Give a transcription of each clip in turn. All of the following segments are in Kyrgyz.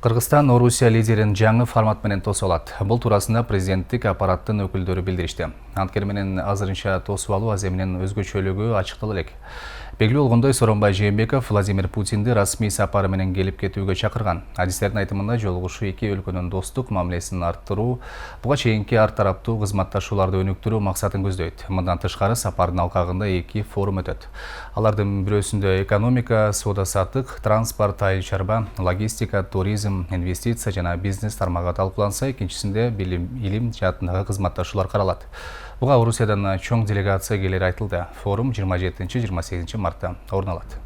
Кыргызстан Орусия лидерин жаңы формат менен тосуп алат. Бул туурасында президенттик аппараттын өкүлдөрү билдиришти. Анткени менен азырынча тосуп алуу аземинин өзгөчөлүгү ачыктала элек. Белгилүү болгондой, Сооронбай Жээнбеков Владимир Путинди расмий сапары менен келип кетүүгө чакырган. Адистердин айтымында жолугушуу эки өлкөнүн достук мамилесин арттыруу, буга чейинки ар тараптуу кызматташууларды өнүктүрүү максатын көздөйт. Мындан тышкары сапардын алкагында эки форум өтөт. Алардын бирөөсүндө экономика, соода-саттык, транспорт, айыл чарба, логистика, туризм, инвестиция жана бизнес тармагы талкууланса, экинчисинде илим жаатындагы кызматташуулар каралат. Буга Орусиядан чоң делегация келери айтылды. Форум 27-28 мартта орун алат.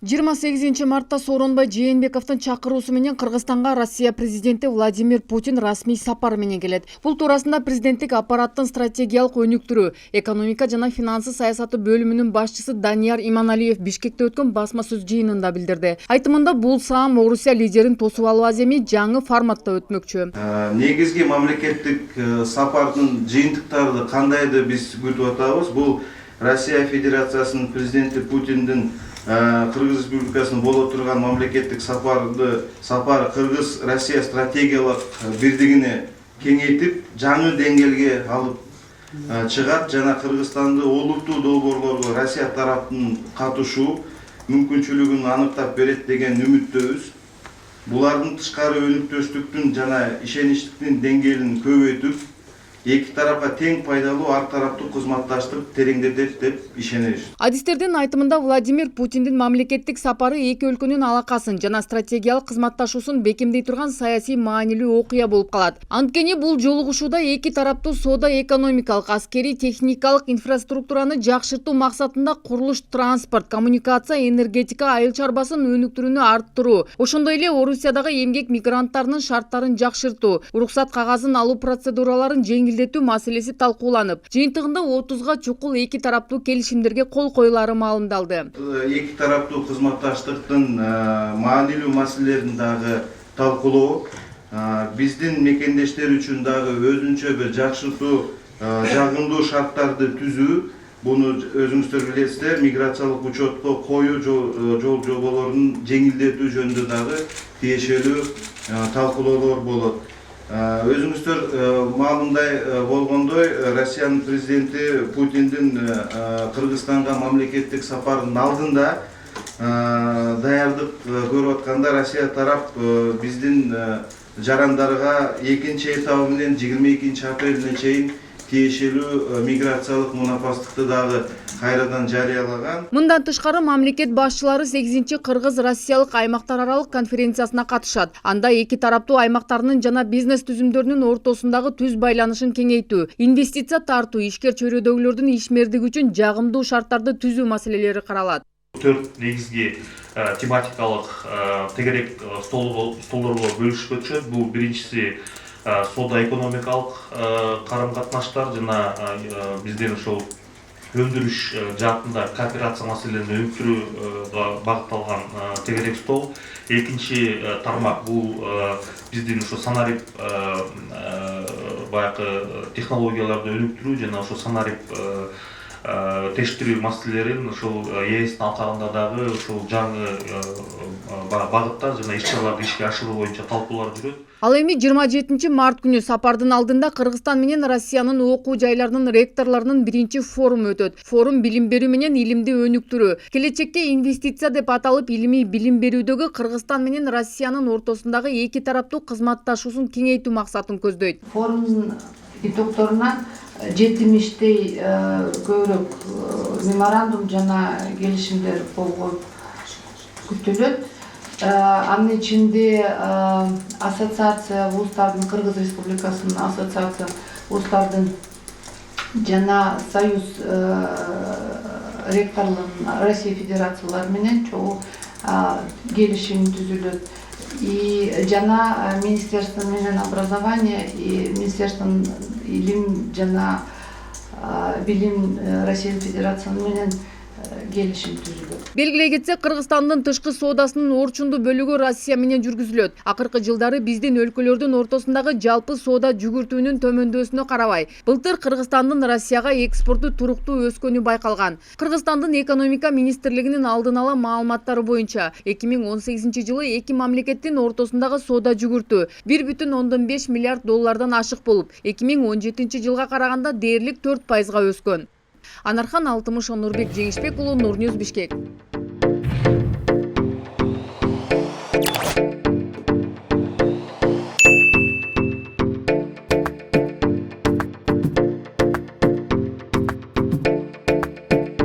28 мартта Сооронбай Жээнбековдун чакыруусу менен Кыргызстанга Россия президенти Владимир Путин расмий сапар менен келет. Бул туурасында президенттик аппараттын стратегиялык өнүктүрүү, экономика жана финансы саясаты бөлүмүнүн башчысы Данияр Иманалиев Бишкекте өткөн басма сөз жыйынында билдирди. Айтымында бул саам Орусия лидерин тосуп алуу аземи жаңы форматта өтмөкчү. Негизги мамлекеттик сапардын жыйынтыктары кандайды биз күтүп атабыз? Бул Россия Федерациясынын президенти Путиндин Кыргыз Республикасынын боло турган мамлекеттик сапары Кыргыз-Россия стратегиялык бирдигини кеңейтип, жаңы деңгээлге алып чыгат жана Кыргызстанды олуттуу долбоорлорго Россия тараптын катышуу мүмкүнчүлүгүн аныктап берет деген үмүттөбүз. Булардын тышкары өнүктөштүктүн жана ишеничтиктин деңгээлин көбөйтүп, эки тарапка тең пайдалуу ар тараптуу кызматташтык тереңдетет деп ишенебиз. Адистердин айтымында Владимир Путиндин мамлекеттик сапары эки өлкөнүн алакасын жана стратегиялык кызматташуусун бекемдей турган саясий маанилүү окуя болуп калат. Анткени бул жолугушууда эки тараптуу соода-экономикалык, аскерий, техникалык инфраструктураны жакшыртуу максатында курулуш, транспорт, коммуникация, энергетика, айыл чарбасын өнүктүрүүнү арттыруу, ошондой эле Орусиядагы эмгек мигранттарынын шарттарын жакшыртуу, уруксат кагазын алуу процедураларын жеңилдетүү маселеси талкууланып, жыйынтыгында 30га чукул эки тараптуу келишимдерге кол коюлары маалымдалды. Эки тараптуу кызматташтыктын маанилүү маселелерин дагы талкуулоо, биздин мекендештер үчүн дагы өзүнчө бир жакшыртуу, жагымдуу шарттарды түзүү, буну өзүңүздөр билесиздер, миграциялык учетко коюу жол жоболорун жеңилдетүү жөнүндө дагы тиешелүү талкуулоолор болот. Өзүңүздөр маалымдай болгондой, Россиянын президенти Путиндин Кыргызстанга мамлекеттик сапарынын алдында даярдык көрүп атканда Россия тарап биздин жарандарга экинчи этабы менен 22 апрелине чейин тиешелүү миграциялык мунапастыкты дагы кайрадан жарыялаган. Мындан тышкары мамлекет башчылары 8-чи Кыргыз-Россиялык аймактар аралык конференциясына катышат. Анда эки тараптуу аймактарынын жана бизнес түзүмдөрүнүн ортосундагы түз байланышын кеңейтүү, инвестиция тартуу, ишкер чөйрөдөгүлөрдүн ишмердиги үчүн жагымдуу шарттарды түзүү маселелери каралат. 4 негизги тематикалык тегерек столдорго бөлүшүп өтүшөт. Бул биринчиси соода-экономикалык карым-катнаштар жана биздин ошол өндүрүш жаатында кооперация маселелерин өнүктүрүүгө багытталган тегерек стол. Экинчи тармак бул биздин ошо санарип баягы технологияларды өнүктүрүү жана ошо санарип тештирүү маселелерин ошол ЕСтин алкагында дагы ошол жаңы багыттар жана иш-чараларды ишке ашыруу боюнча талкуулар жүрөт. Ал эми 27 март күнү сапардын алдында Кыргызстан менен Россиянын окуу жайларынын ректорлорунун биринчи форуму өтөт. Форум билим берүү менен илимди өнүктүрүү, келечекте инвестиция деп аталып илимий билим берүүдөгү Кыргызстан менен Россиянын ортосундагы эки тараптуу кызматташуусун кеңейтүү максатын көздөйт. Форумдун итогторунан 70-тей көбүрөөк меморандум жана келишимдер кол коюп күтүлөт. Анын ичинде ассоциация вуздардын, Кыргыз Республикасынын ассоциация вуздардын жана союз ректорлорунун Россия Федерациялары менен чогуу келишим түзүлөт. И жана Министерство менен образования и Министерство илим жана билим Россия Федерациясы менен келишим түзүлөт. Белгилей кетсек, Кыргызстандын тышкы соодасынын орчундуу бөлүгү Россия менен жүргүзүлөт. Акыркы жылдары биздин өлкөлөрдүн ортосундагы жалпы соода жүгүртүүнүн төмөндөсүнө карабай, былтыр Кыргызстандын Россияга экспорту туруктуу өскөнү байкалган. Кыргызстандын экономика министрлигинин алдын ала маалыматтары боюнча 2018 жылы эки мамлекеттин ортосундагы соода жүгүртүү 1,5 миллиард доллардан ашык болуп, 2017 жылга караганда дээрлик 4%га өскөн. Анархан Алтымыш, Нурбек Жеңишбек уулу, Нурньюз, Бишкек.